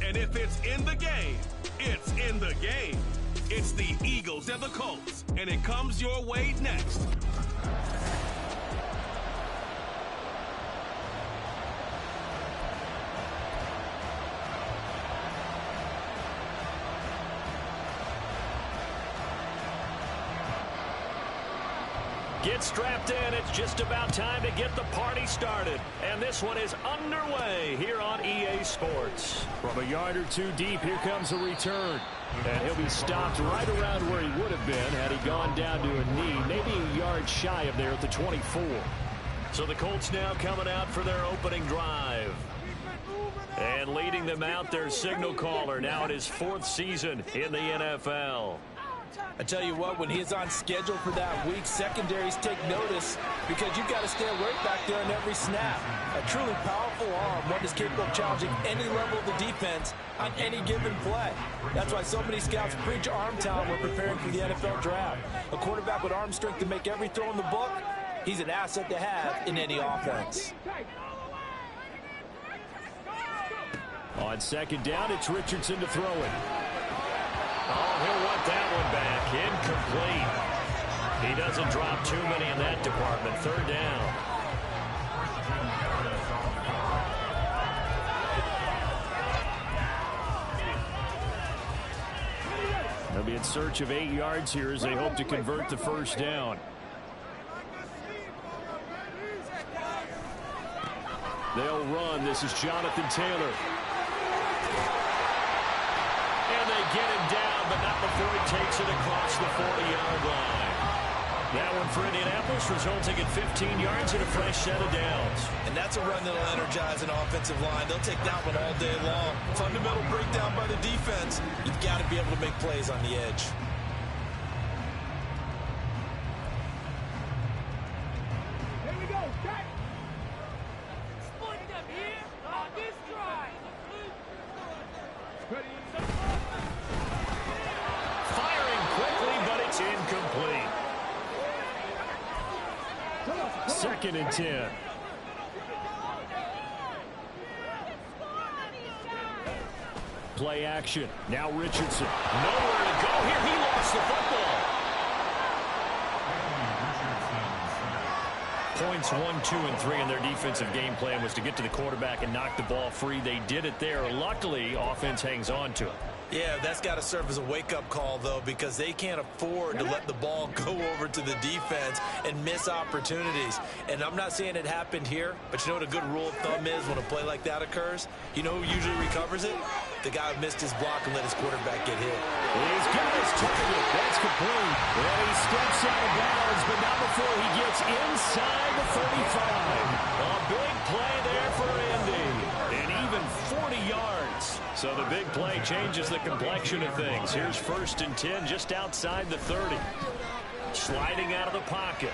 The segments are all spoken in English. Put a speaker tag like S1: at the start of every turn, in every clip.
S1: And if it's in the game, it's in the game. It's the Eagles and the Colts, and it comes your way next.
S2: Get strapped in. It's just about time to get the party started. And this one is underway here on EA Sports. From a yard or two deep, here comes a return. And he'll be stopped right around where he would have been had he gone down to a knee, maybe a yard shy of there at the 24. So the Colts now coming out for their opening drive. And leading them out, their signal caller, now in his 4th season in the NFL.
S3: I tell you what, when he's on schedule for that week, secondaries take notice because you've got to stay alert back there on every snap. A truly powerful arm, one is capable of challenging any level of the defense on any given play. That's why so many scouts preach arm talent when preparing for the NFL draft. A quarterback with arm strength to make every throw in the book, he's an asset to have in any offense.
S2: On second down, it's Richardson to throw it. Oh, he'll want that one back. Incomplete. He doesn't drop too many in that department. 3rd down. They'll be in search of 8 yards here as they hope to convert the 1st down. They'll run. This is Jonathan Taylor. And they get him down, but not before he takes it across the 40-yard line. That one for Indianapolis, resulting in 15 yards and a fresh set of downs.
S3: And that's a run that'll energize an offensive line. They'll take that one all day long. Fundamental breakdown by the defense. You've got to be able to make plays on the edge.
S2: Firing quickly, but it's incomplete. 2nd and 10. Play action. Now Richardson. Nowhere to go here. He lost the football. Points 1, 2, and 3 in their defensive game plan was to get to the quarterback and knock the ball free. They did it there. Luckily, offense hangs on to it.
S3: Yeah, that's got to serve as a wake-up call, though, because they can't afford to let the ball go over to the defense and miss opportunities. And I'm not saying it happened here, but you know what a good rule of thumb is when a play like that occurs? You know who usually recovers it? The guy who missed his block and let his quarterback get hit.
S2: He's got his target. That's complete. And he steps out of bounds, but not before he gets inside the 35. A big play there for Indy. And even 40 yards. So the big play changes the complexion of things. Here's 1st and 10 just outside the 30. Sliding out of the pocket.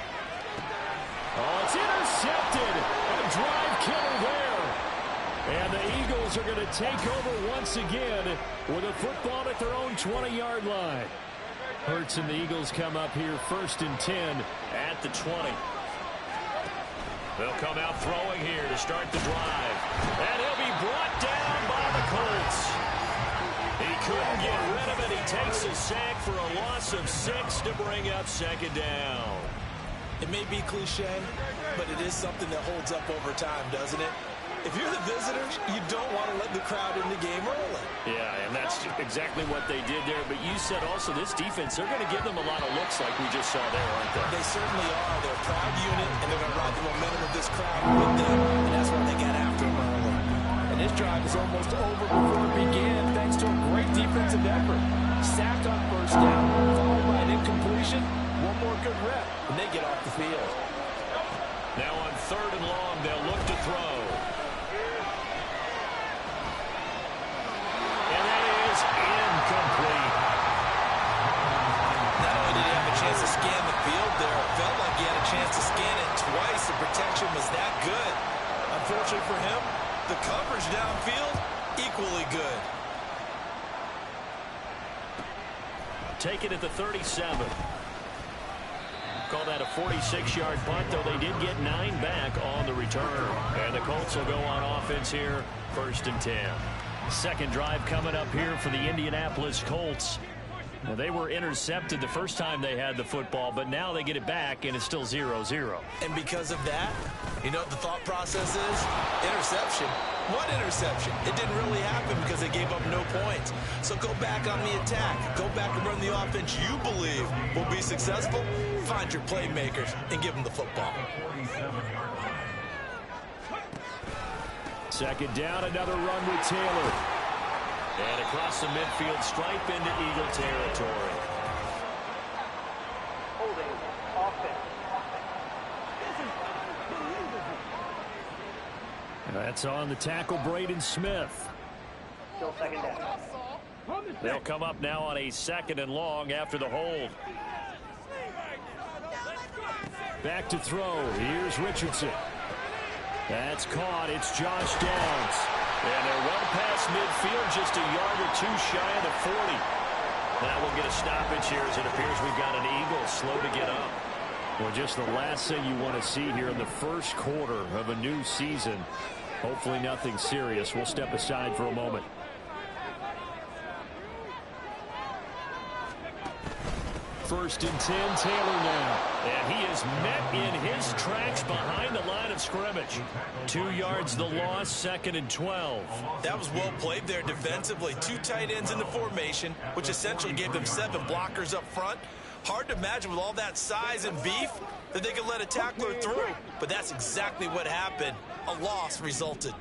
S2: Oh, it's intercepted. A drive killer there. And the Eagles are going to take over once again with a football at their own 20-yard line. Hurts and the Eagles come up here 1st and 10 at the 20. They'll come out throwing here to start the drive. And he'll be brought down by the Colts. He couldn't get rid of it. He takes a sack for a loss of 6 to bring up 2nd down.
S3: It may be cliche, but it is something that holds up over time, doesn't it? If you're the visitors, you don't want to let the crowd in the game early.
S2: Yeah, and that's exactly what they did there. But you said also this defense, they're going to give them a lot of looks like we just saw there, aren't they?
S3: They certainly are. They're a proud unit, and they're going to ride the momentum of this crowd with them. And that's why they got after them early. And this drive is almost over before it began, thanks to a great defensive effort. Sacked on 1st down, followed by an incompletion. One more good rep, and they get off the field.
S2: Now on 3rd and long, they'll look to throw. Incomplete.
S3: Not only did he have a chance to scan the field there, it felt like he had a chance to scan it twice. The protection was that good. Unfortunately for him, the coverage downfield, equally good.
S2: Take it at the 37. Call that a 46-yard punt, though they did get 9 back on the return. And the Colts will go on offense here, 1st and 10. Second drive coming up here for the Indianapolis Colts. Now, they were intercepted the first time they had the football, but now they get it back, and it's still 0-0.
S3: And because of that, you know what the thought process is? Interception. What interception? It didn't really happen because they gave up no points. So go back on the attack. Go back and run the offense you believe will be successful. Find your playmakers and give them the football.
S2: Second down, another run with Taylor. And across the midfield stripe into Eagle territory.
S4: Holding offense.
S2: That's on the tackle, Braden Smith.
S4: Still second down.
S2: They'll come up now on a 2nd and long after the hold. Back to throw. Here's Richardson. That's caught. It's Josh Downs. And they're well past midfield, just a yard or two shy of the 40. Now we'll get a stoppage here as it appears we've got an Eagle slow to get up. Well, just the last thing you want to see here in the first quarter of a new season. Hopefully nothing serious. We'll step aside for a moment. First and 10, Taylor now. And he is met in his tracks behind the line of scrimmage. 2 yards the loss, 2nd and 12.
S3: That was well played there defensively. 2 tight ends in the formation, which essentially gave them 7 blockers up front. Hard to imagine with all that size and beef that they could let a tackler through. But that's exactly what happened. A loss resulted.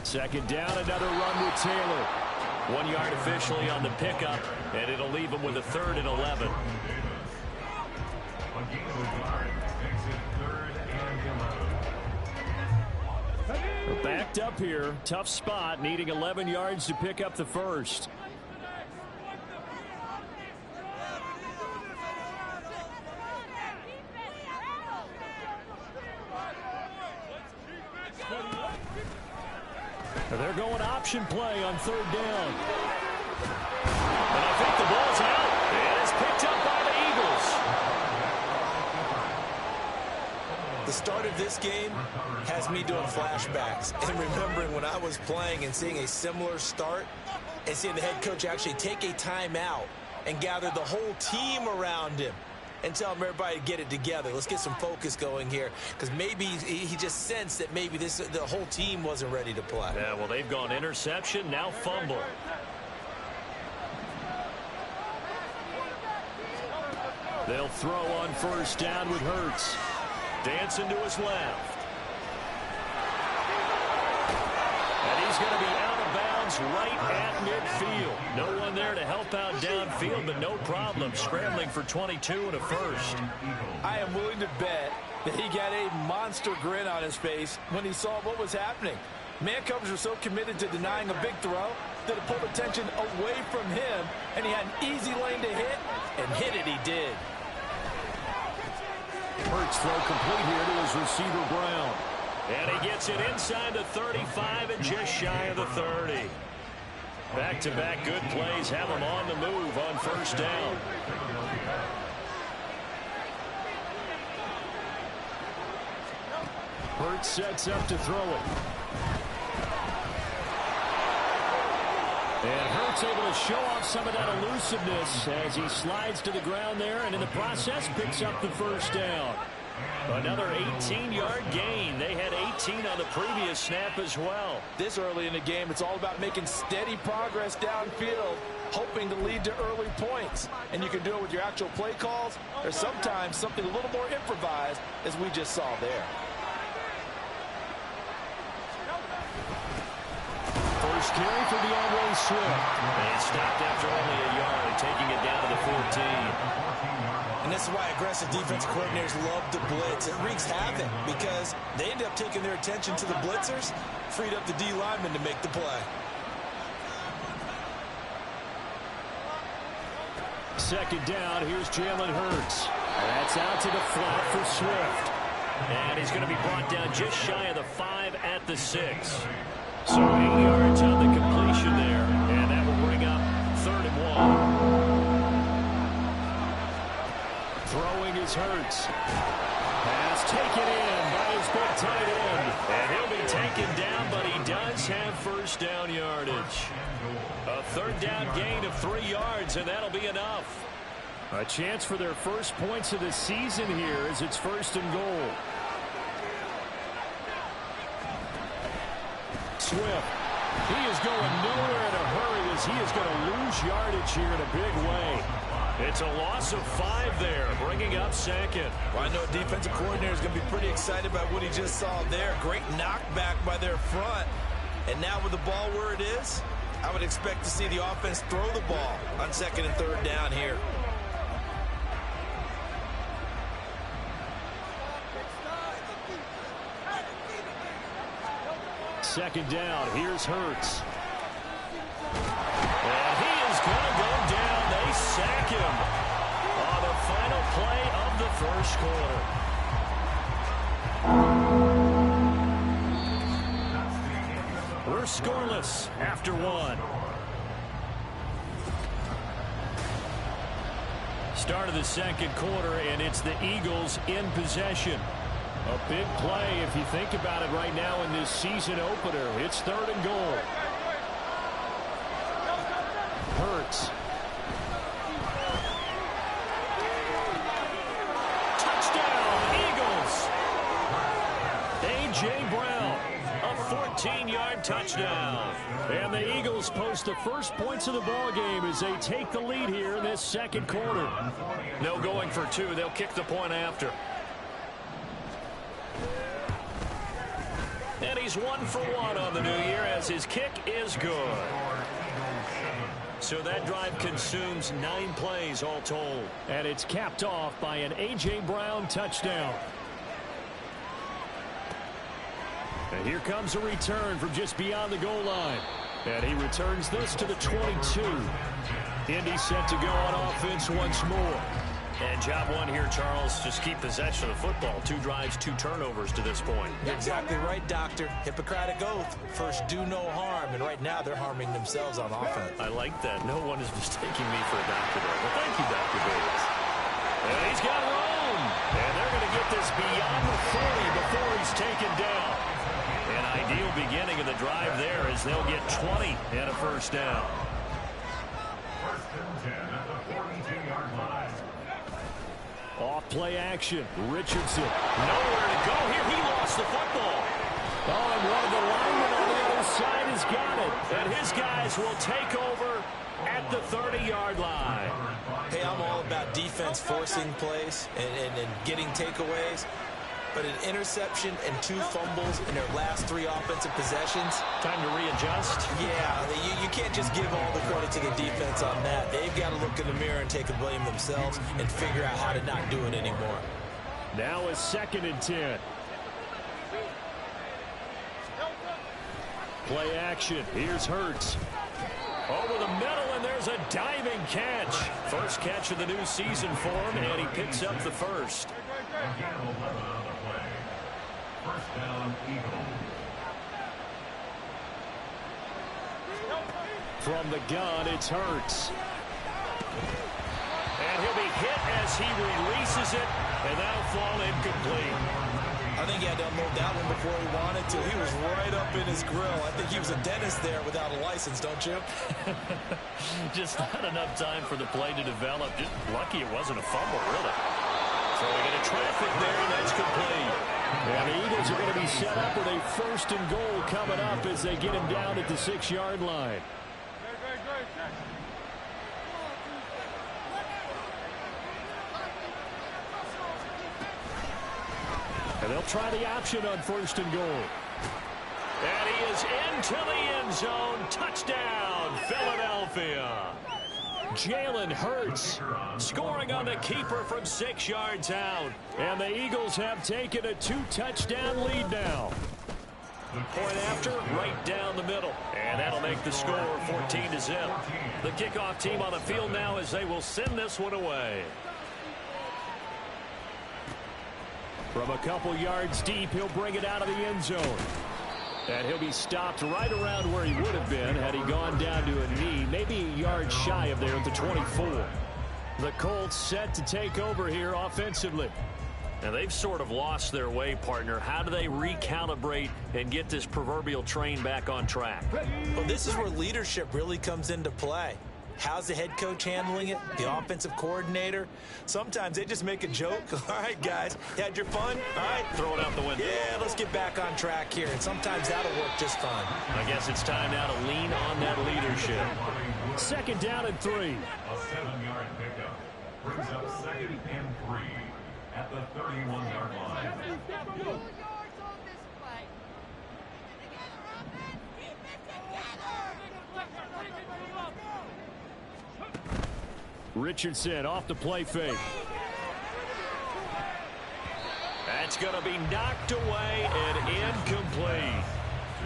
S2: Second down, another run with Taylor. 1 yard officially on the pickup, and it'll leave him with a 3rd and 11. We're backed up here. Tough spot, needing 11 yards to pick up the first. They're going option play on 3rd down. And I think the ball's out. And it's picked up by the Eagles.
S3: The start of this game has me doing flashbacks and remembering when I was playing and seeing a similar start and seeing the head coach actually take a timeout and gather the whole team around him and tell him everybody to get it together. Let's get some focus going here, because maybe he just sensed that maybe the whole team wasn't ready to play.
S2: Yeah, well, they've gone interception, now fumble. They'll throw on 1st down with Hurts. Dancing to his left. And he's going to be out of bounds right at midfield. No one there to help out downfield, but no problem scrambling for 22 and a first.
S3: I am willing to bet that he got a monster grin on his face when he saw what was happening. Man coverage was so committed to denying a big throw that it pulled attention away from him, and he had an easy lane to hit, and hit it he did.
S2: Hurts throw complete here to his receiver Brown. And he gets it inside the 35 and just shy of the 30. Back-to-back good plays have him on the move on 1st down. Hurts sets up to throw it. And Hurts able to show off some of that elusiveness as he slides to the ground there, and in the process picks up the 1st down. Another 18-yard gain. They had 18 on the previous snap as well.
S3: This early in the game, it's all about making steady progress downfield, hoping to lead to early points. And you can do it with your actual play calls, or sometimes something a little more improvised, as we just saw there.
S2: First carry for DeAndre Swift. And stopped after only a yard, taking it down to the 14.
S3: And this is why aggressive defensive coordinators love to blitz. It wreaks havoc because they end up taking their attention to the blitzers, freed up the D lineman to make the play.
S2: Second down, here's Jalen Hurts. That's out to the flat for Swift. And he's going to be brought down just shy of the 5 at the 6. So 8 yards on the completion there, and that will bring up 3rd and 1. Throwing is Hurts. Pass taken in by his big tight end. And he'll be taken down, but he does have first down yardage. A 3rd down gain of 3 yards, and that'll be enough. A chance for their first points of the season here as it's 1st and goal. Swift. He is going nowhere in a hurry as he is going to lose yardage here in a big way. It's a loss of 5 there, bringing up 2nd.
S3: Well, I know a defensive coordinator is going to be pretty excited about what he just saw there. Great knockback by their front. And now with the ball where it is, I would expect to see the offense throw the ball on 2nd and 3rd down here.
S2: 2nd down. Here's Hurts. And he is going to go down. They sack him on the final play of the 1st quarter. We're scoreless after 1. Start of the 2nd quarter, and it's the Eagles in possession. A big play if you think about it right now in this season opener. It's 3rd and goal. Hurts. Touchdown, Eagles. A.J. Brown, a 14-yard touchdown. And the Eagles post the first points of the ball game as they take the lead here in this 2nd quarter. No going for 2. They'll kick the point after. And he's 1 for 1 on the new year as his kick is good. So that drive consumes 9 plays all told. And it's capped off by an A.J. Brown touchdown. And here comes a return from just beyond the goal line. And he returns this to the 22. Indy set to go on offense once more. And job 1 here, Charles, just keep possession of the football. 2 drives, 2 turnovers to this point.
S3: You're exactly right, Doctor. Hippocratic oath. First, do no harm. And right now, they're harming themselves on offense.
S2: I like that. No one is mistaking me for a doctor there. Well, thank you, Dr. Bates. And he's got room. And they're going to get this beyond the 40 before he's taken down. An ideal beginning of the drive there as they'll get 20 and a first down.
S5: 1st and 10 at the 42-yard line.
S2: Off play action. Richardson. Nowhere to go here. He lost the football. Oh, and one of the linemen on the other side has got it. And his guys will take over at the 30-yard line.
S3: Hey, I'm all about defense forcing plays and getting takeaways. But an interception and 2 fumbles in their last 3 offensive possessions.
S2: Time to readjust.
S3: Yeah, you can't just give all the credit to the defense on that. They've got to look in the mirror and take the blame themselves and figure out how to not do it anymore.
S2: Now a 2nd and 10. Play action. Here's Hurts. Over the middle, and there's a diving catch. First catch of the new season for him, and he picks up the first.
S5: Again, 11 on the play. 1st down, Eagles.
S2: From the gun, it's Hurts. And he'll be hit as he releases it, and that'll fall incomplete.
S3: I think he had to unload that one before he wanted to. He was right up in his grill. I think he was a dentist there without a license, don't you?
S2: Just not enough time for the play to develop. Just lucky it wasn't a fumble, really. So we get a traffic there, and that's complete. And the Eagles are going to be set up with a 1st and goal coming up as they get him down at the 6-yard line. And they'll try the option on 1st and goal. And he is into the end zone. Touchdown, Philadelphia. Jalen Hurts scoring on the keeper from 6 yards out. And the Eagles have taken a 2-touchdown lead now. Point after, right down the middle. And that'll make the score 14-0. The kickoff team on the field now as they will send this one away. From a couple yards deep, he'll bring it out of the end zone. And he'll be stopped right around where he would have been had he gone down to a knee, maybe a yard shy of there at the 24. The Colts set to take over here offensively.
S6: And they've sort of lost their way, partner. How do they recalibrate and get this proverbial train back on track?
S3: Well, this is where leadership really comes into play. How's the head coach handling it? The offensive coordinator? Sometimes they just make a joke. All right, guys, you had your fun? All right.
S6: Throw it out the window.
S3: Yeah, let's get back on track here. And sometimes that'll work just fine.
S6: I guess it's time now to lean on that leadership.
S2: 2nd down and 3.
S5: A 7-yard pickup brings up 2nd and 3 at the 31-yard line.
S2: Richardson off the play fake.
S6: That's going to be knocked away and incomplete.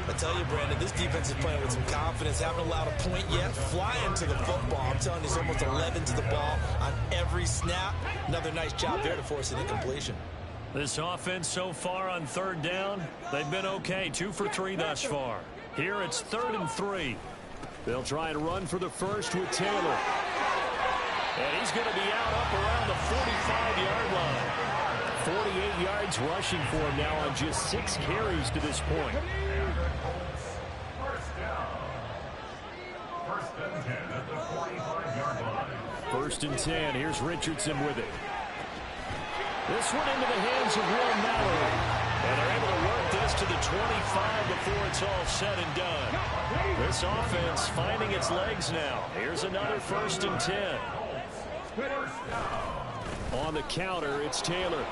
S3: I tell you, Brandon, this defense is playing with some confidence. Haven't allowed a point yet. Flying to the football. I'm telling you, it's almost 11 to the ball on every snap. Another nice job there to force an incompletion.
S6: This offense so far on 3rd down, they've been okay. 2 for 3 thus far. Here it's 3rd and 3.
S2: They'll try and run for the first with Taylor.
S6: And he's going to be out up around the 45-yard line.
S2: 48 yards rushing for him now on just 6 carries to this point.
S5: First down. 1st and 10 at the 45-yard line.
S2: 1st and 10. Here's Richardson with it. This one into the hands of Will Mallory.
S6: And they're able to work this to the 25 before it's all said and done. This offense finding its legs now. Here's another 1st and 10.
S2: On the counter, it's Taylor.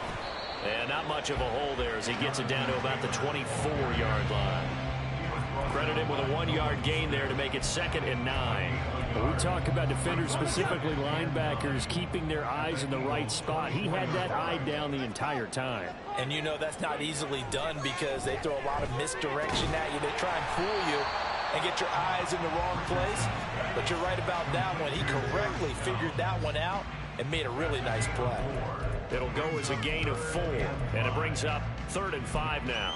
S6: And not much of a hole there as he gets it down to about the 24-yard line. Credit him with a 1-yard gain there to make it 2nd and 9.
S2: When we talk about defenders, specifically linebackers, keeping their eyes in the right spot. He had that eye down the entire time.
S3: And you know that's not easily done because they throw a lot of misdirection at you. They try and fool you and get your eyes in the wrong place. But you're right about that one. He correctly figured that one out and made a really nice play.
S6: It'll go as a gain of 4, and it brings up 3rd and 5 now.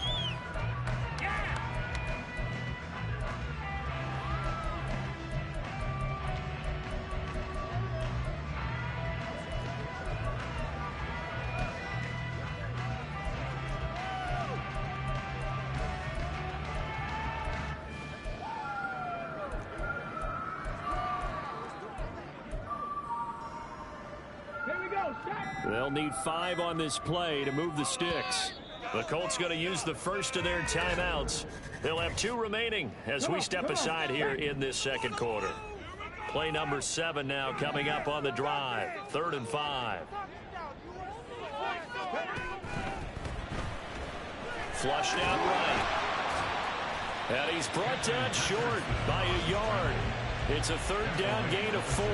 S2: They'll need 5 on this play to move the sticks.
S6: The Colts going to use the first of their timeouts. They'll have 2 remaining as we step aside here in this 2nd quarter. Play number 7 now coming up on the drive. 3rd and 5. Flushed out right. And he's brought down short by a yard. It's a 3rd down gain of 4.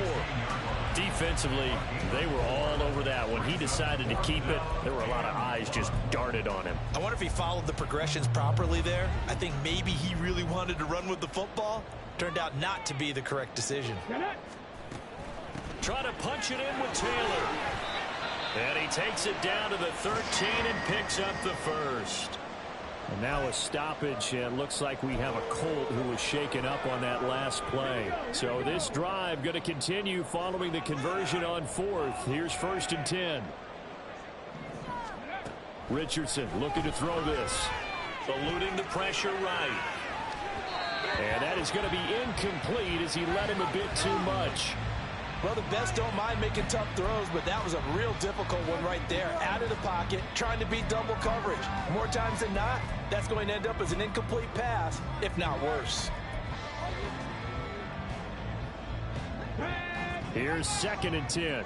S6: Defensively, they were all over that. When he decided to keep it, there were a lot of eyes just darted on him.
S3: I wonder if he followed the progressions properly there. I think maybe he really wanted to run with the football. Turned out not to be the correct decision.
S6: Trying to punch it in with Taylor. And he takes it down to the 13 and picks up the first.
S2: And now a stoppage, and looks like we have a Colt who was shaken up on that last play. So this drive going to continue following the conversion on 4th. Here's 1st and 10. Richardson looking to throw this.
S6: Eluding the pressure right.
S2: And that is going to be incomplete as he let him a bit too much.
S3: Well, the best don't mind making tough throws, but that was a real difficult one right there. Out of the pocket, trying to beat double coverage. More times than not, that's going to end up as an incomplete pass, if not worse.
S2: Here's 2nd and 10.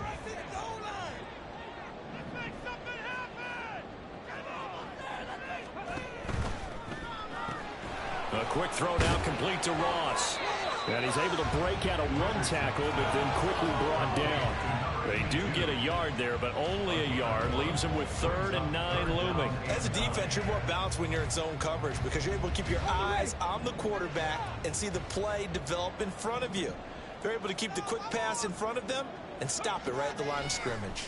S6: A quick throw now complete to Ross.
S2: And he's able to break out of 1 tackle, but then quickly brought down.
S6: They do get a yard there, but only a yard. Leaves them with 3rd and 9 looming.
S3: As a defense, you're more balanced when you're in zone coverage because you're able to keep your eyes on the quarterback and see the play develop in front of you. They're able to keep the quick pass in front of them and stop it right at the line of scrimmage.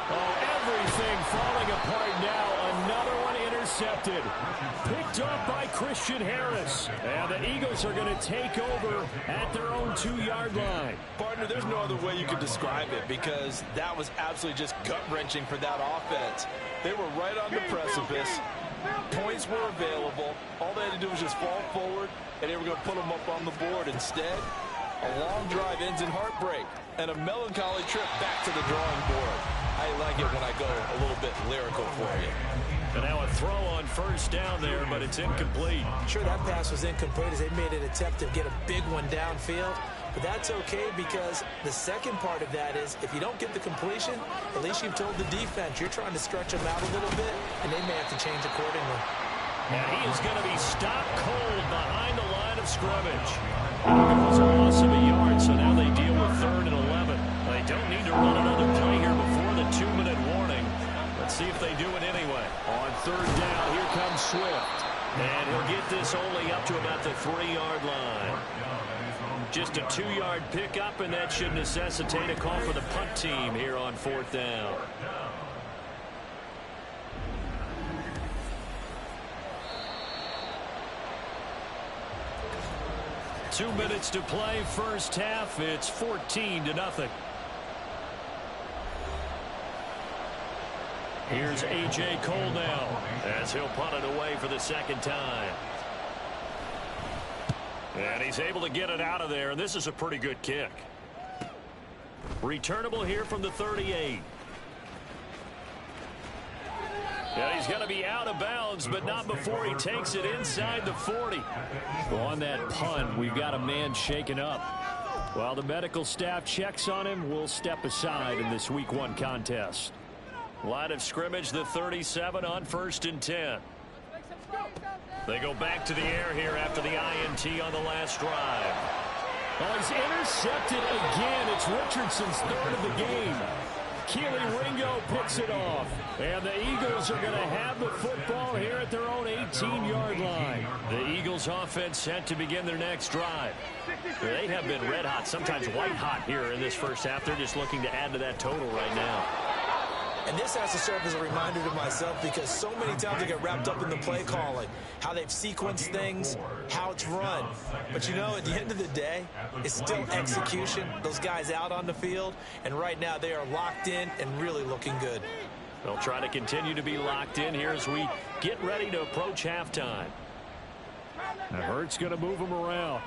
S2: Oh, everything falling apart now. Another one intercepted.
S6: intercepted. Picked up by Christian Harris. And the Eagles are going to take over at their own 2-yard line.
S3: Partner, there's no other way you could describe it because that was absolutely just gut-wrenching for that offense. They were right on the precipice. Points were available. All they had to do was just fall forward, and they were going to put them up on the board. Instead, a long drive ends in heartbreak and a melancholy trip back to the drawing board. I like it when I go a little bit lyrical for you.
S6: And now a throw on first down there, but it's incomplete.
S3: Sure, that pass was incomplete as they made an attempt to get a big one downfield. But that's okay because the second part of that is if you don't get the completion, at least you've told the defense you're trying to stretch them out a little bit, and they may have to change accordingly.
S6: And he is going to be stopped cold behind the line of scrimmage. It was a loss of a yard, so now they deal with 3rd and 11. They don't need to run another play here before the 2-minute warning. Let's see if they do it anyway. On 3rd down, here comes Swift. And he'll get this only up to about the 3-yard line. Just a 2-yard pickup, and that should necessitate a call for the punt team here on 4th down. Two minutes to play, first half. It's 14-0. Here's A.J. Cole now as he'll punt it away for the second time. And he's able to get it out of there, and this is a pretty good kick. Returnable here from the 38. Yeah, he's going to be out of bounds, but not before he takes it inside the 40. On that punt, we've got a man shaken up. While the medical staff checks on him, we'll step aside in this Week 1 contest. Line of scrimmage, the 37 on 1st and 10. They go back to the air here after the INT on the last drive. Oh, he's intercepted again. It's Richardson's 3rd of the game. Keely Ringo picks it off. And the Eagles are going to have the football here at their own 18-yard line. The Eagles offense set to begin their next drive. They have been red hot, sometimes white hot here in this first half. They're just looking to add to that total right now.
S3: And this has to serve as a reminder to myself because so many times I get wrapped up in the play calling, how they've sequenced things, how it's run. But, you know, at the end of the day, it's still execution. Those guys out on the field, and right now they are locked in and really looking good.
S6: They'll try to continue to be locked in here as we get ready to approach halftime. Now Hurts going to move them around.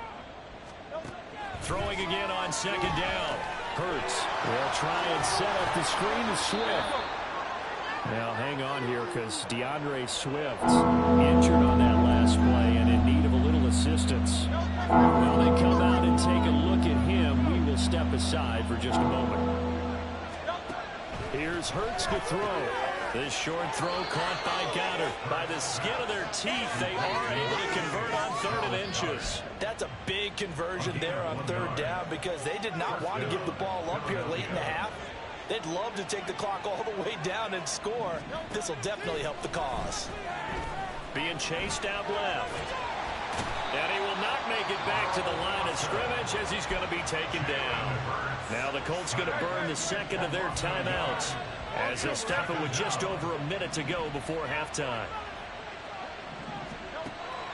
S6: Throwing again on 2nd down. Hurts will try and set up the screen to Swift. Now hang on here because DeAndre Swift's injured on that last play and in need of a little assistance. While they come out and take a look at him, we will step aside for just a moment. Here's Hurts to throw. This short throw caught by Goddard. By the skin of their teeth, they are able to convert on 3rd and inches.
S3: That's a big conversion there on 3rd down because they did not want to give the ball up here late in the half. They'd love to take the clock all the way down and score. This will definitely help the cause.
S6: Being chased out left. And he will not make it back to the line of scrimmage as he's going to be taken down. Now the Colts going to burn the second of their timeouts as they'll stop it with just over a minute to go before halftime.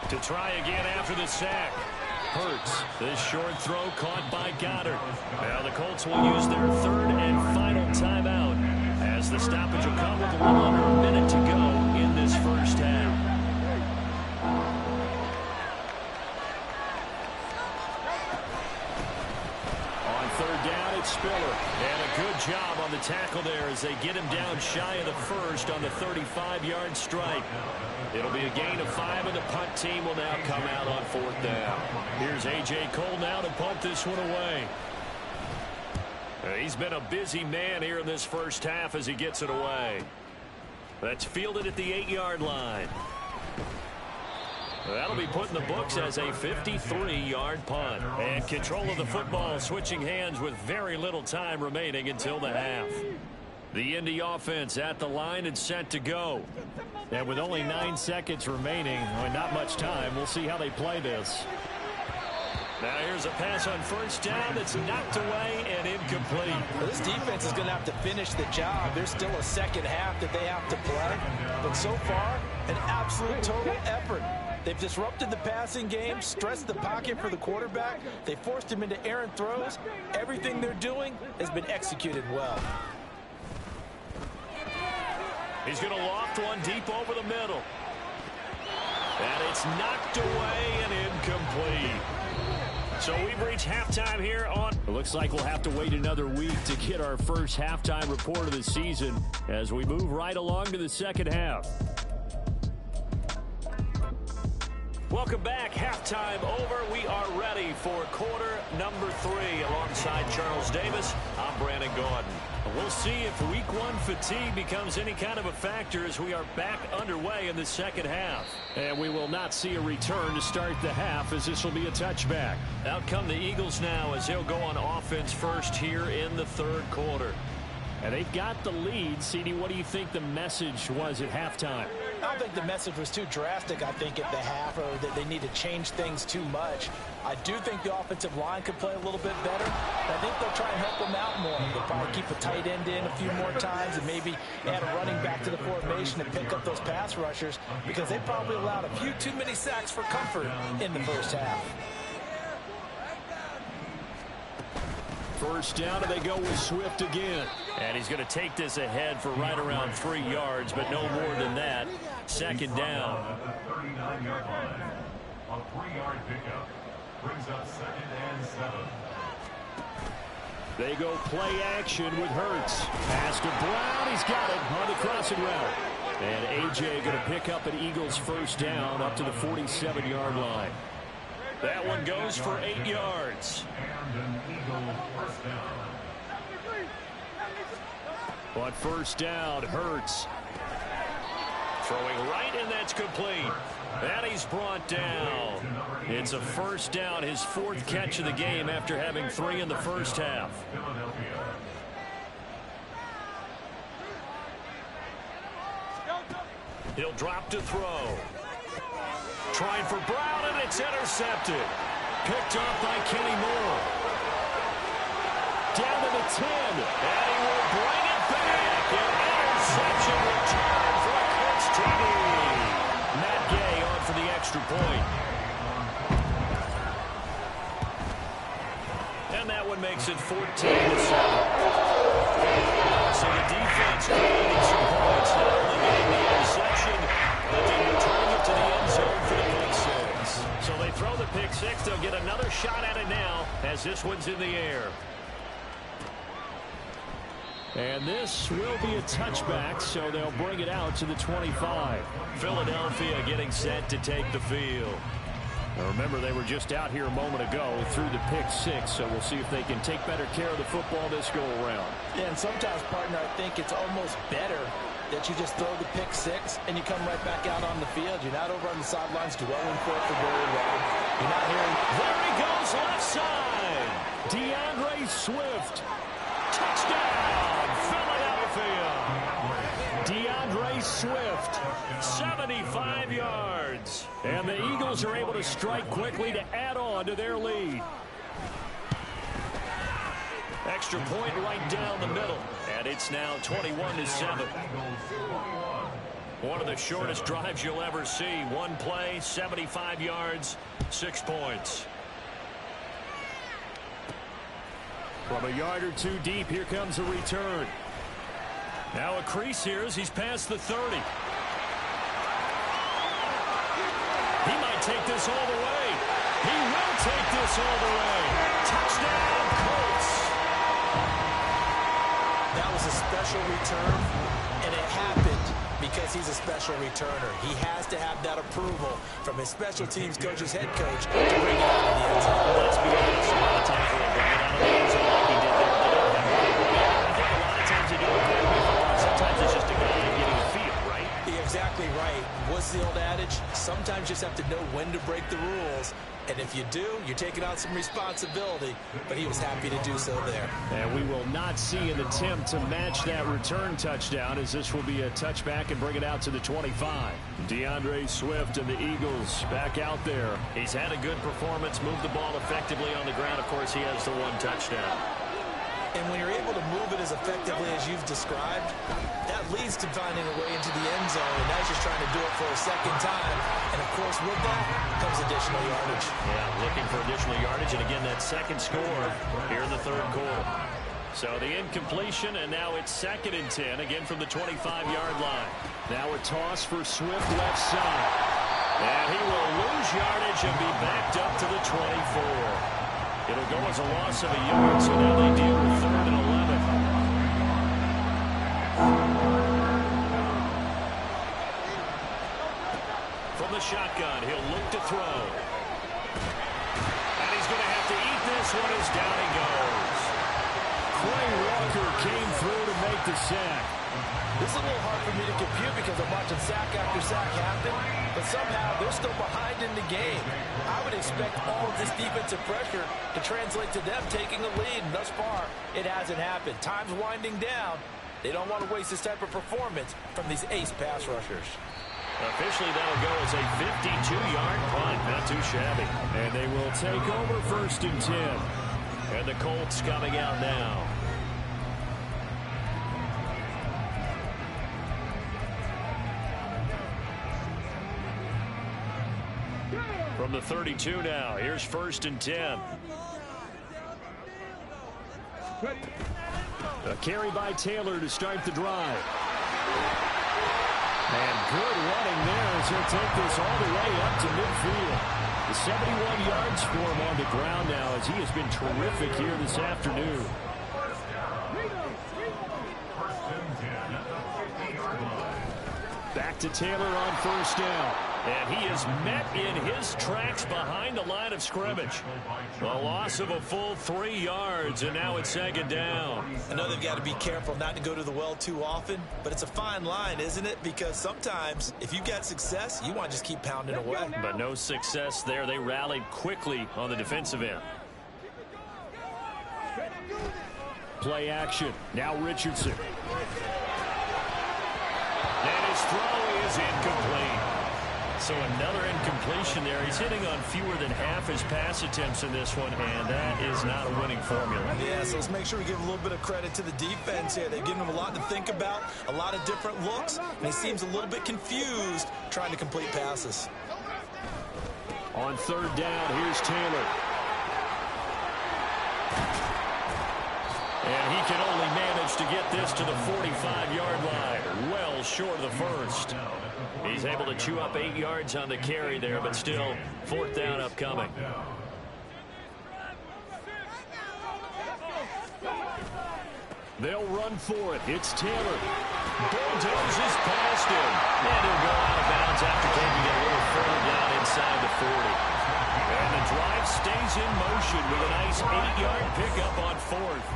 S6: To try again after the sack. Hurts. This short throw caught by Goddard. Now the Colts will use their 3rd and final timeout as the stoppage will come with a little under a minute to go in this first half. On 3rd down, it's Spiller. And a good job on the tackle there as they get him down shy of the first on the 35-yard strike. It'll be a gain of 5, and the punt team will now come out on 4th down. Here's A.J. Cole now to punt this one away. He's been a busy man here in this first half as he gets it away. That's fielded at the 8-yard line. That'll be put in the books as a 53-yard punt. And control of the football switching hands with very little time remaining until the half. The Indy offense at the line and set to go. And with only 9 seconds remaining, not much time, we'll see how they play this. Now here's a pass on first down that's knocked away and incomplete.
S3: Well, this defense is going to have to finish the job. There's still a second half that they have to play. But so far, An absolute total effort. They've disrupted the passing game, stressed the pocket for the quarterback. They forced him into errant throws. Everything they're doing has been executed well.
S6: He's going to loft one deep over the middle. And it's knocked away and incomplete. So we've reached halftime here on... It looks like we'll have to wait another week to get our first halftime report of the season as we move right along to the second half. Welcome back. Halftime over. We are ready for quarter number 3. Alongside Charles Davis, I'm Brandon Gaudin. We'll see if week 1 fatigue becomes any kind of a factor as we are back underway in the second half. And we will not see a return to start the half as this will be a touchback. Out come the Eagles now as they'll go on offense first here in the third quarter. And they've got the lead. CD, what do you think the message was at halftime?
S3: I don't think the message was too drastic, I think, at the half, or that they need to change things too much. I do think the offensive line could play a little bit better. I think they'll try and help them out more. They'll probably keep a tight end in a few more times and maybe add a running back to the formation and pick up those pass rushers because they probably allowed a few too many sacks for comfort in the first half.
S6: First down, and they go with Swift again. And he's going to take this ahead for right around 3 yards, but no more than that. Second down.
S5: At the 39-yard line. A 3-yard pickup brings up 2nd and 7.
S6: They go play action with Hurts. Pass to Brown. He's got it on the crossing route. And A.J. going to pick up an Eagles first down up to the 47-yard line. That one goes for 8 yards.
S5: And an Eagle first down.
S6: But first down, Hurts. Throwing right, and that's complete. And he's brought down. It's a first down, his 4th catch of the game after having 3 in the first half. He'll drop to throw. Trying for Brown, and it's intercepted. Picked up by Kenny Moore. Down to the 10. And he will bring it back. An interception return for a Colts TD. Matt Gay on for the extra point. And that one makes it 14-7. So the defense creating some points. Not only getting the interception, but they return it to the end zone for the pick six. So they throw the pick six. They'll get another shot at it now as this one's in the air. And this will be a touchback, so they'll bring it out to the 25. Philadelphia getting set to take the field. Now remember, they were just out here a moment ago through the pick six, so we'll see if they can take better care of the football this go-around.
S3: Yeah, and sometimes, partner, I think it's almost better that you just throw the pick six and you come right back out on the field. You're not over on the sidelines dwelling for it for very long. You're not hearing,
S6: there he goes, left side. DeAndre Swift. Touchdown, Philadelphia. DeAndre Swift, 75 yards. And the Eagles are able to strike quickly to add on to their lead. Extra point right down the middle. And it's now 21-7. One of the shortest drives you'll ever see. One play, 75 yards, 6 points. From a yard or two deep, here comes a return. Now a crease here as he's past the 30. He might take this all the way. He will take this all the way. Touchdown, Colts.
S3: that was a special return, and it happened because he's a special returner. He has to have that approval from his special teams coach's head coach to bring it out of the end zone.
S6: Let's be honest, a lot of times when they bring it out of the end zone like he did there, they don't have it. I think a lot of times they do it correctly. Sometimes it's just a guy getting a feel, right?
S3: You're exactly right. What's the old adage? Sometimes you just have to know when to break the rules. And if you do, you're taking on some responsibility. But he was happy to do so there.
S6: And we will not see an attempt to match that return touchdown, as this will be a touchback and bring it out to the 25. DeAndre Swift and the Eagles back out there. He's had a good performance, moved the ball effectively on the ground. Of course, he has the one touchdown.
S3: And when you're able to move it as effectively as you've described, that leads to finding a way into the end zone. And now he's just trying to do it for a second time. And, of course, with that comes additional yardage.
S6: Yeah, looking for additional yardage. And, again, that second score here in the third quarter. So the incompletion, and now it's 2nd and 10, again from the 25-yard line. Now a toss for Swift left side. And he will lose yardage and be backed up to the 24. It'll go as a loss of a yard, so now they deal with 3rd and 11. From the shotgun, he'll look to throw. And he's going to have to eat this one as down he goes. Quay Walker came through to make the sack.
S3: This is a little hard for me to compute because I'm watching sack after sack happen, but somehow they're still behind in the game. I would expect all of this defensive pressure to translate to them taking a lead, and thus far, it hasn't happened. Time's winding down. They don't want to waste this type of performance from these ace pass rushers.
S6: Officially, that'll go as a 52-yard punt. Not too shabby. And they will take over 1st and 10. And the Colts coming out now. From the 32 now, here's 1st and 10. A carry by Taylor to start the drive. And good running there as he'll take this all the way up to midfield. The 71 yards for him on the ground now as he has been terrific here this afternoon. Back to Taylor on 1st down. And he is met in his tracks behind the line of scrimmage. A loss of a full 3 yards, and now it's 2nd down.
S3: I know they've got to be careful not to go to the well too often, but it's a fine line, isn't it? Because sometimes, if you've got success, you want to just keep pounding away.
S6: But no success there. They rallied quickly on the defensive end. Play action. Now Richardson. And his throw is incomplete. So another incompletion there. He's hitting on fewer than half his pass attempts in this one, and that is not a winning formula.
S3: Yeah, so let's make sure we give a little bit of credit to the defense here. They've given him a lot to think about, a lot of different looks, and he seems a little bit confused trying to complete passes.
S6: On 3rd down, here's Taylor. And he can only manage to get this to the 45-yard line, well short of the 1st. He's able to chew up 8 yards on the carry there, but still 4th down upcoming. They'll run for it. It's Taylor. Bulldozes past him. And he'll go out of bounds after taking it a little further down inside the 40. And the drive stays in motion with a nice 8-yard pickup on 4th.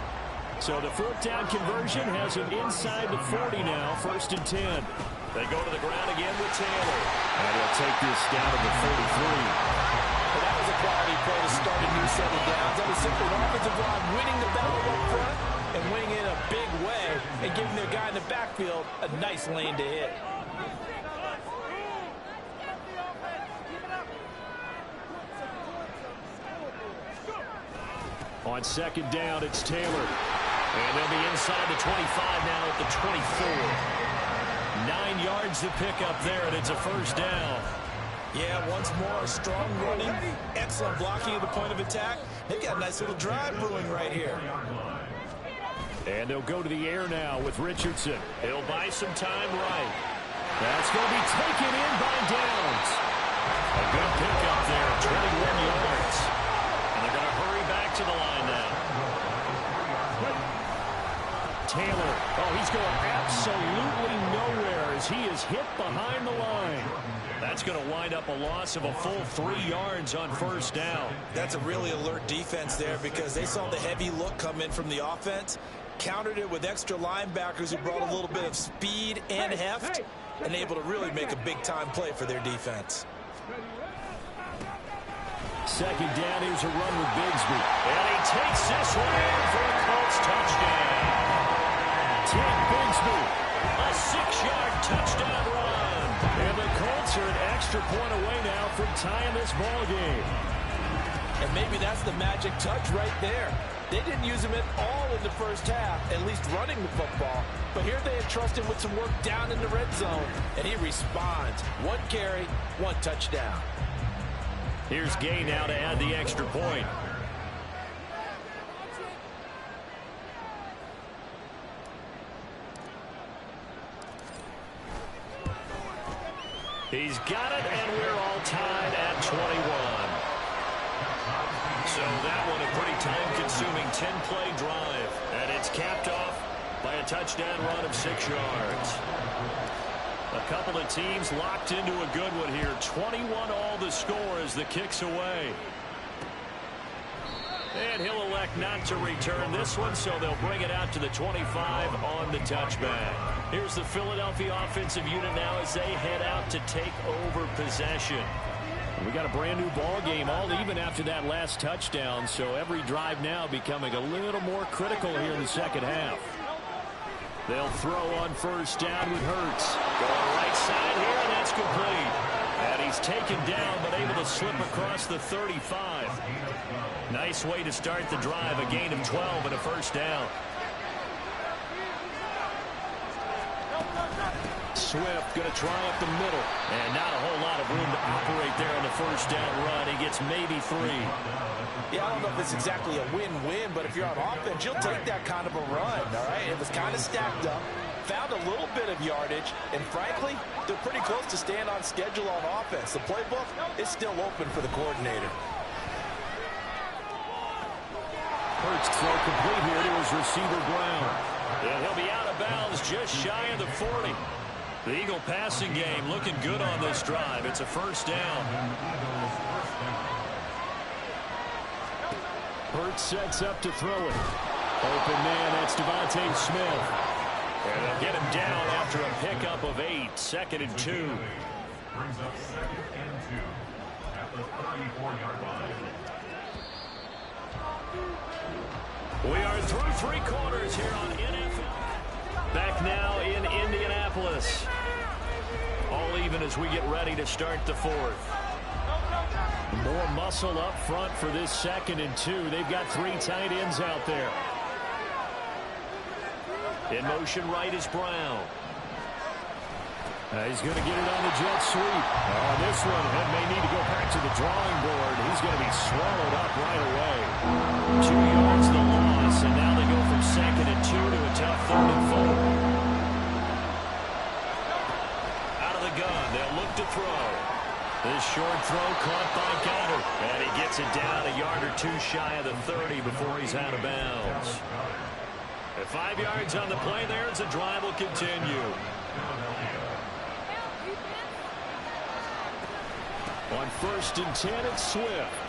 S6: So the 4th down conversion has him inside the 40 now, 1st and 10. They go to the ground again with Taylor. And he'll take this down to the 43.
S3: Well, that was a quality play to start a new set of downs. That was simply an offensive line winning the battle up front and winning in a big way and giving their guy in the backfield a nice lane to hit.
S6: On 2nd down, it's Taylor. And they'll be inside the 25 now at the 24. 9 yards to pick up there, and it's a 1st down.
S3: Yeah, once more, strong running, excellent blocking at the point of attack. They've got a nice little drive brewing right here.
S6: And they'll go to the air now with Richardson. He'll buy some time right. That's going to be taken in by Downs. A good pickup there, 21 yards. And they're going to hurry back to the line now. Taylor, oh, he's going absolutely nowhere as he is hit behind the line. That's going to wind up a loss of a full 3 yards on 1st down.
S3: That's a really alert defense there because they saw the heavy look come in from the offense, countered it with extra linebackers who brought a little bit of speed and heft, and able to really make a big-time play for their defense.
S6: 2nd down, here's a run with Bigsby. And he takes this one in for a Colts touchdown. Ted Bigsby, a 6-yard touchdown run. And the Colts are an extra point away now from tying this ball game.
S3: And maybe that's the magic touch right there. They didn't use him at all in the first half, at least running the football. But here they entrust him with some work down in the red zone, and he responds. 1 carry, 1 touchdown.
S6: Here's Gay now to add the extra point. He's got it, and we're all tied at 21. So that one a pretty time-consuming 10-play drive. And it's capped off by a touchdown run of 6 yards. A couple of teams locked into a good one here. 21 all the score as the kick's away. And he'll elect not to return this one, so they'll bring it out to the 25 on the touchback. Here's the Philadelphia offensive unit now as they head out to take over possession. We got a brand new ball game, all even after that last touchdown, so every drive now becoming a little more critical here in the second half. They'll throw on first down with Hurts. Going right side here, and that's complete. And he's taken down, but able to slip across the 35. Nice way to start the drive, a gain of 12 and a first down. Swift going to try up the middle. And not a whole lot of room to operate there on the first down run. He gets maybe 3.
S3: Yeah, I don't know if it's exactly a win-win, but if you're on offense, you'll take that kind of a run, all right? It was kind of stacked up, found a little bit of yardage, and frankly, they're pretty close to staying on schedule on offense. The playbook is still open for the coordinator.
S6: Hurts throw complete here to his receiver Brown. And he'll be out of bounds just shy of the 40. The Eagle passing game looking good on this drive. It's a first down. Hurts sets up to throw it. Open man, that's Devontae Smith. And they'll get him down after a pickup of 8. 2nd and 2.
S5: Brings up 2nd and 2 at the 34-yard line.
S6: We are through 3 quarters here on NFL. Back now in Indianapolis. All even as we get ready to start the 4th. More muscle up front for this 2nd and 2. They've got 3 tight ends out there. In motion right is Brown. He's going to get it on the jet sweep. This one may need to go back to the drawing board. He's going to be swallowed up right away. 2 yards the loss, and now they go from 2nd and 2 to a tough 3rd and 4. Out of the gun, they'll look to throw. This short throw caught by Goddard, and he gets it down a yard or 2 shy of the 30 before he's out of bounds. At 5 yards on the play there, as the drive will continue. On 1st and 10, it's Swift.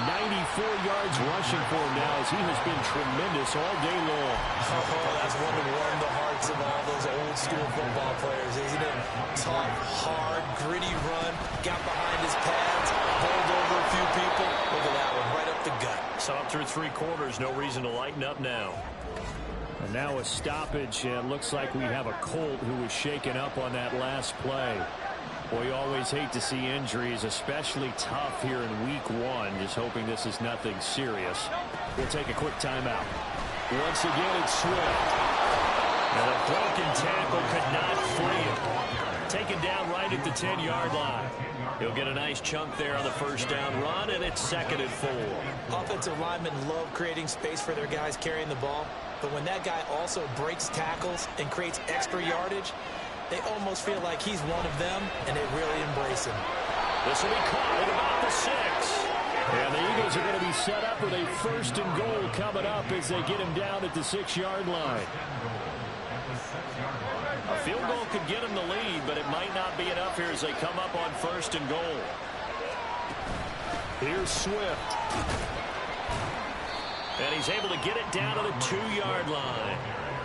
S6: 94 yards rushing for him now as he has been tremendous all day long.
S3: Oh, that's one to warm the hearts of all those old-school football players, isn't it? Tough, hard, gritty run. Got behind his pads, bowled over a few people. Look at that one, right up the gut.
S6: So through 3 quarters, no reason to lighten up now. And now a stoppage, and it looks like we have a Colt who was shaken up on that last play. Well, you always hate to see injuries, especially tough here in week 1. Just hoping this is nothing serious. We'll take a quick timeout. Once again, it's Swift. And a broken tackle could not free him. Taken down right at the 10-yard line. He'll get a nice chunk there on the first down run, and it's 2nd and 4.
S3: Offensive linemen love creating space for their guys carrying the ball. But when that guy also breaks tackles and creates extra yardage, they almost feel like he's one of them, and they really embrace him.
S6: This will be caught at about the 6. And the Eagles are going to be set up with a 1st and goal coming up as they get him down at the 6-yard line. A field goal could get him the lead, but it might not be enough here as they come up on 1st and goal. Here's Swift. And he's able to get it down to the 2-yard line.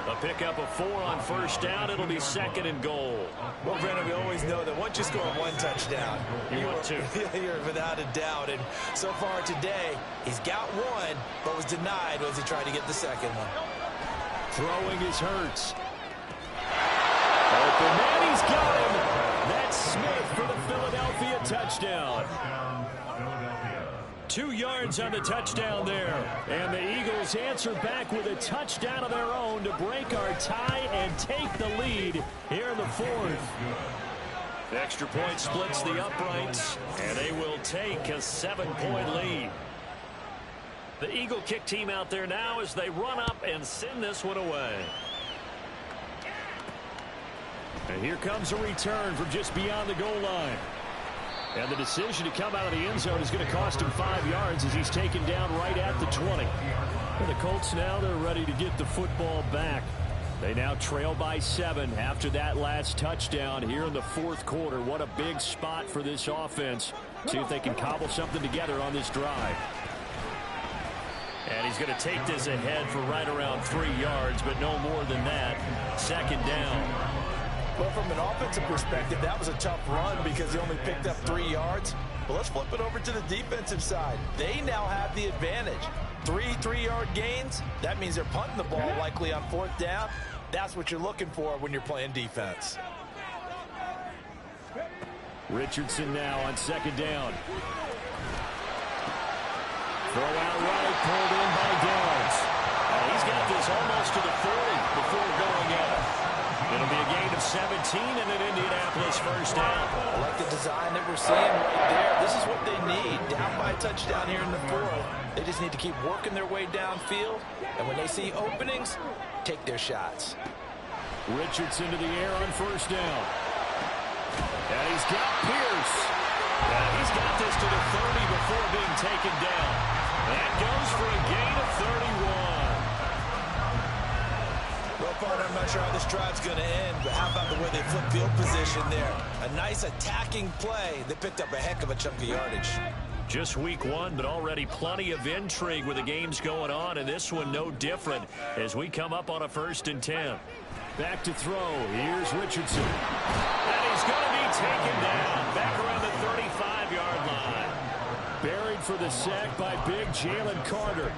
S6: A pickup of 4 on 1st down. It'll be 2nd and goal.
S3: Well, Brandon, we always know that once you score 1 touchdown,
S6: you want 2.
S3: You're without a doubt. And so far today, he's got 1, but was denied as he tried to get the 2nd one.
S6: Throwing is Hurts. Open man, he's got him. That's Smith for the Philadelphia touchdown. 2 yards on the touchdown there. And the Eagles Eagles answer back with a touchdown of their own to break our tie and take the lead here in the fourth. The extra point splits the uprights, and they will take a 7-point lead. The Eagle kick team out there now as they run up and send this one away. And here comes a return from just beyond the goal line. And the decision to come out of the end zone is going to cost him 5 yards as he's taken down right at the 20. And the Colts now, they're ready to get the football back. They now trail by 7 after that last touchdown here in the fourth quarter. What a big spot for this offense. See if they can cobble something together on this drive. And he's going to take this ahead for right around 3 yards, but no more than that. Second down.
S3: Well, from an offensive perspective, that was a tough run because he only picked up 3 yards. But let's flip it over to the defensive side. They now have the advantage. 3 3-yard gains. That means they're punting the ball likely on 4th down. That's what you're looking for when you're playing defense.
S6: Richardson now on second down. Throw out right, pulled in by Downs. He's got this almost to the 40 before going out. It'll be a gain of 17 and an Indianapolis first down.
S3: I like the design that we're seeing right there. This is what they need. Down by a touchdown here in the fourth. They just need to keep working their way downfield. And when they see openings, take their shots.
S6: Richardson to the air on first down. And he's got Pierce. And he's got this to the 30 before being taken down. That goes for a gain of 31.
S3: Well, partner, I'm not sure how this drive's going to end, but how about the way they flip field position there? A nice attacking play. They picked up a heck of a chunk of yardage.
S6: Just week 1, but already plenty of intrigue with the games going on, and this one no different as we come up on a 1st and 10. Back to throw. Here's Richardson. And he's going to be taken down back around the 35-yard line. Buried for the sack by big Jalen Carter.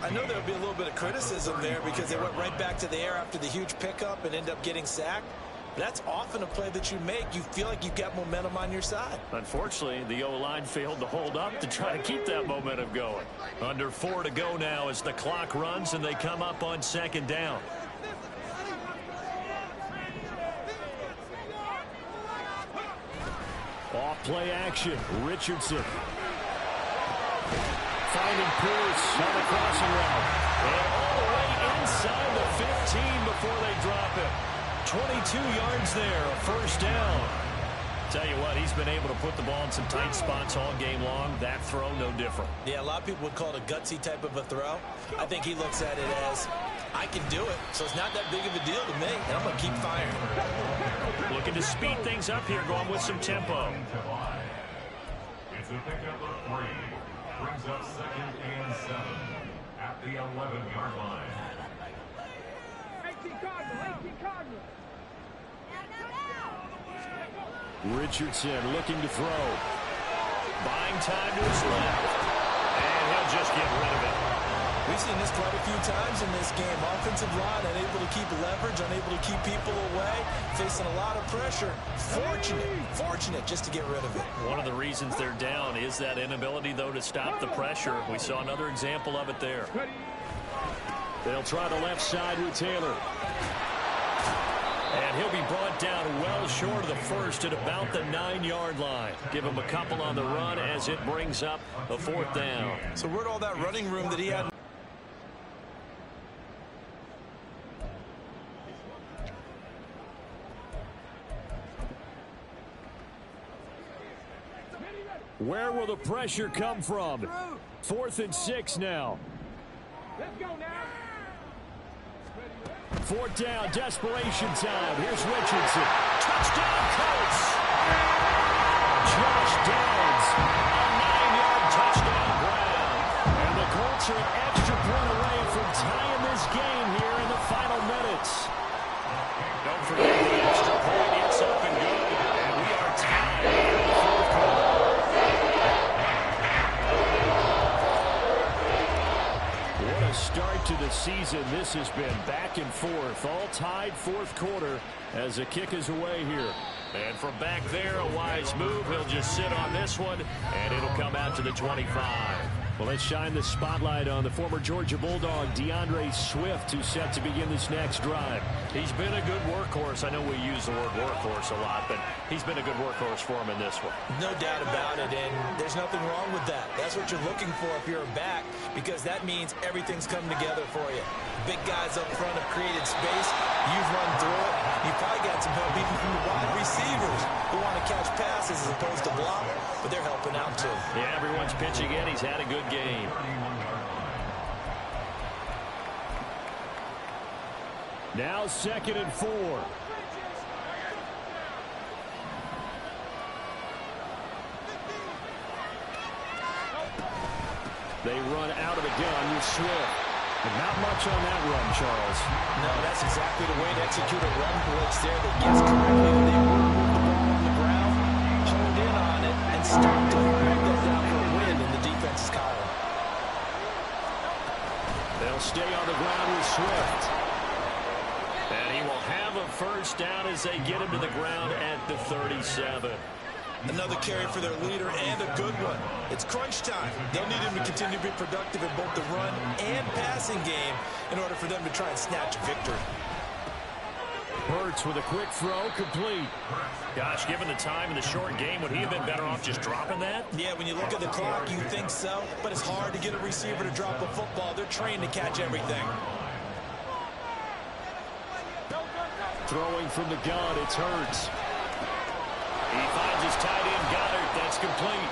S3: I know there would be a little bit of criticism there because they went right back to the air after the huge pickup and end up getting sacked. That's often a play that you make. You feel like you've got momentum on your side.
S6: Unfortunately, the O-line failed to hold up to try to keep that momentum going. Under 4 to go now as the clock runs and they come up on second down. Off play action. Richardson. Finding Pierce on the crossing route. And all the way inside the 15 before they drop it. 22 yards there, a first down. Tell you what, he's been able to put the ball in some tight spots all game long. That throw, no different.
S3: Yeah, a lot of people would call it a gutsy type of a throw. I think he looks at it as, I can do it, so it's not that big of a deal to me, and I'm going to keep firing.
S6: Looking to speed things up here, going with some tempo.
S5: It's a pickup of 3. Brings up 2nd and 7 at the 11-yard line.
S7: 18 Cardinal.
S6: Richardson looking to throw. Buying time to his left. And he'll just get rid of it.
S3: We've seen this quite a few times in this game. Offensive line unable to keep leverage, unable to keep people away, facing a lot of pressure. Fortunate just to get rid of it.
S6: One of the reasons they're down is that inability, though, to stop the pressure. We saw another example of it there. They'll try the left side with Taylor. And he'll be brought down well short of the first at about the 9-yard line. Give him a couple on the run as it brings up a 4th down.
S3: So where'd all that running room that he had?
S6: Where will the pressure come from? 4th and 6 now.
S7: Let's go now.
S6: 4th down, desperation time. Here's Richardson. Touchdown, Colts! Josh Downs, a 9-yard touchdown grab. And the Colts are an extra point away from tying this game here in the final minutes. Don't forget the extra point. It's up and good. And we are tied in the 4th quarter. What a start to the season this has been. Back and forth, all tied 4th quarter as the kick is away here. And from back there, a wise move. He'll just sit on this one, and it'll come out to the 25. Well, let's shine the spotlight on the former Georgia Bulldog, DeAndre Swift, who's set to begin this next drive.
S3: He's been a good workhorse. I know we use the word workhorse a lot, but he's been a good workhorse for him in this one. No doubt about it, and there's nothing wrong with that. That's what you're looking for if you're a back, because that means everything's come together for you. Big guys up front have created space. You've run through it. You've probably got some help even from the wide receivers who want to catch passes as opposed to block, but they're helping out too.
S6: Yeah, everyone's pitching in. He's had a good game. Now 2nd and 4. They run out of the gun with Swift. And not much on that run, Charles.
S3: No, that's exactly the way to execute a run blitz there that gets correctly when they move the ball on the ground, honed in on it, and stopped it. Bring that down for a win in the defense's column.
S6: They'll stay on the ground with Swift. And he will have a first down as they get him to the ground at the 37.
S3: Another carry for their leader, and a good one. It's crunch time. They'll need him to continue to be productive in both the run and passing game in order for them to try and snatch a victory.
S6: Hurts with a quick throw, complete.
S2: Gosh, given the time in the short game, would he have been better off just dropping that?
S3: Yeah, when you look at the clock, you think so, but it's hard to get a receiver to drop a football. They're trained to catch everything.
S6: Throwing from the gun, it's Hurts.
S2: He finds his tight end, Goddard.
S6: That's complete.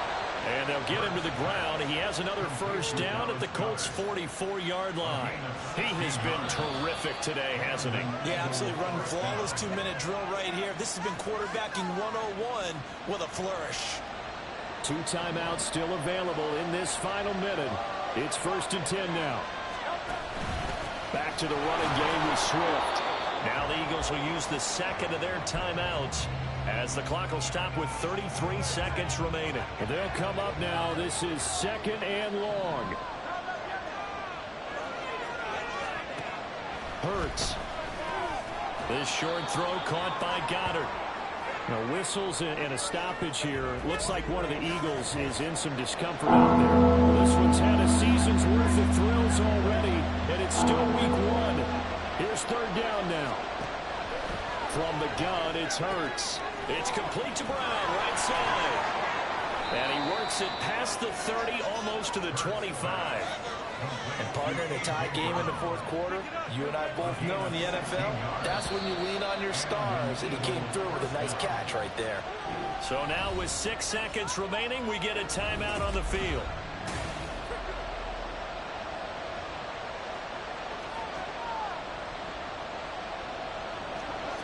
S6: And they'll get him to the ground. He has another first down at the Colts' 44-yard line.
S2: He has been terrific today, hasn't he?
S3: Yeah, absolutely running flawless 2-minute drill right here. This has been quarterbacking 101 with a flourish.
S6: 2 timeouts still available in this final minute. It's 1st and 10 now. Back to the running game with Swift.
S2: Now the Eagles will use the second of their timeouts as the clock will stop with 33 seconds remaining.
S6: And they'll come up now. This is 2nd and long. Hurts.
S2: This short throw caught by Goddard.
S6: Now whistles and a stoppage here. Looks like one of the Eagles is in some discomfort out there. This one's had a season's worth of thrills already, and it's still week 1. Here's 3rd down now. From the gun, it's Hurts.
S2: It's complete to Brown, right side.
S3: And he works it past the 30, almost to the 25. And partner, in a tie game in the 4th quarter, you and I both know in the NFL, that's when you lean on your stars. And he came through with a nice catch right there.
S2: So now with 6 seconds remaining, we get a timeout on the field.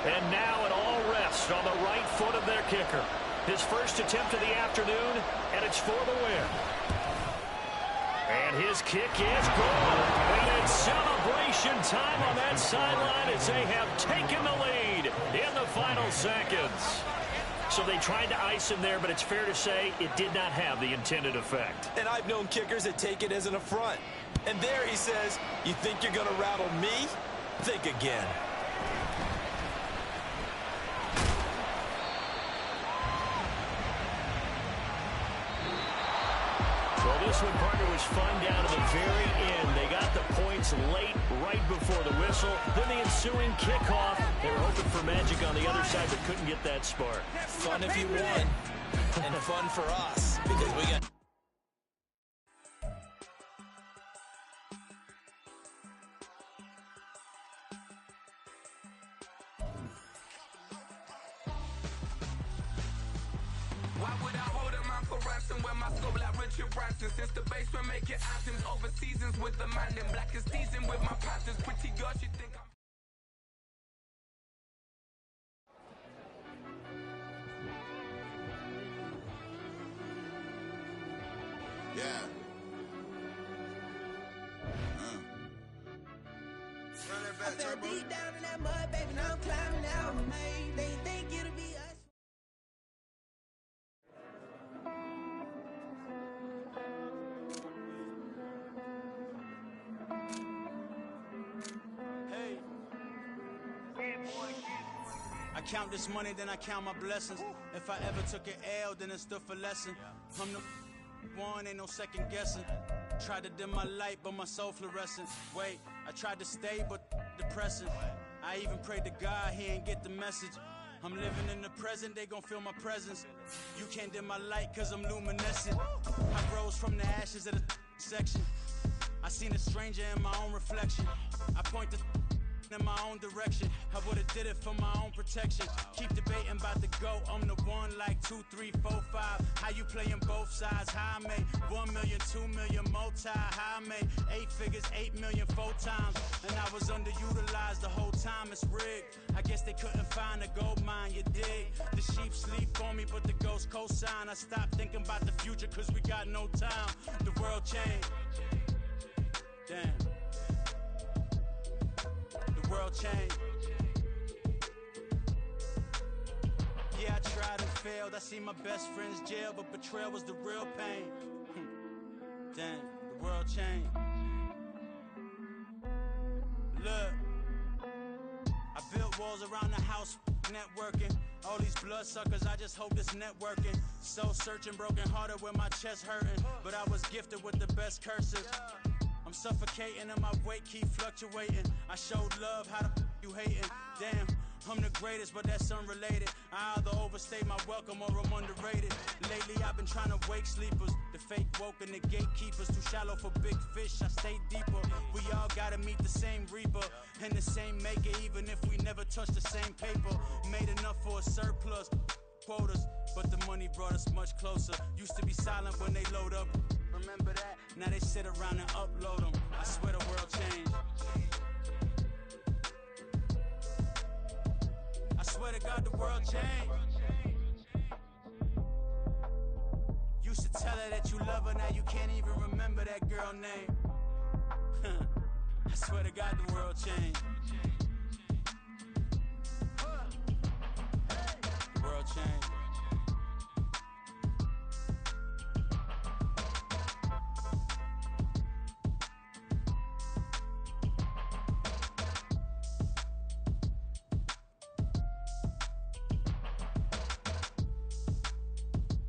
S2: And now an all rest on the right foot of their kicker. His first attempt of the afternoon, and it's for the win. And his kick is good. And it's celebration time on that sideline as they have taken the lead in the final seconds. So they tried to ice him there, but it's fair to say it did not have the intended effect.
S3: And I've known kickers that take it as an affront. And there he says, you think you're going to rattle me? Think again.
S2: This one, partner, was fun down to the very end. They got the points late, right before the whistle. Then the ensuing kickoff. They were hoping for magic on the other side, but couldn't get that spark.
S3: Fun if you won, and fun for us, because we got...
S8: Since the basement make it items over seasons with the man in black is teasing with my patterns. Pretty girl, she think I'm...
S9: Yeah.
S10: I fell deep down in that mud, baby, now I'm climbing out. They think it'll be us.
S11: I count this money, then I count my blessings. If I ever took an L, then it stood for lesson. I'm the one, ain't no second guessing. Tried to dim my light, but my soul fluorescent. Wait, I tried to stay, but depressing. I even prayed to God, he ain't get the message. I'm living in the present, they gon' feel my presence. You can't dim my light, cause I'm luminescent. I rose from the ashes of the section. I seen a stranger in my own reflection. I point the in my own direction. I would've did it for my own protection. Keep debating about the GOAT. I'm the one like 2, 3, 4, 5. How you playing both sides? How I made 1 million, 2 million multi. How I made 8 figures, 8 million 4 times. And I was underutilized the whole time. It's rigged. I guess they couldn't find a gold mine, you dig? The sheep sleep on me, but the ghost co-sign. I stopped thinking about the future cause we got no time. The world changed. Damn. The world changed. Yeah, I tried and failed. I see my best friends jail, but betrayal was the real pain. Damn, the world changed. Look, I built walls around the house, networking. All these bloodsuckers, I just hope this networking. Soul searching, broken hearted with my chest hurting. But I was gifted with the best curses. I'm suffocating and my weight keep fluctuating. I showed love, how the you hating? Damn, I'm the greatest, but that's unrelated. I either overstay my welcome or I'm underrated. Lately I've been trying to wake sleepers. The fake woke and the gatekeepers. Too shallow for big fish, I stay deeper. We all gotta meet the same reaper and the same maker, even if we never touch the same paper. Made enough for a surplus quotas, but the money brought us much closer. Used to be silent when they load up. Remember that? Now they sit around and upload them. I swear the world changed. I swear to God the world changed. Used to tell her that you love her, now you can't even remember that girl name. I swear to God the world changed. The world changed.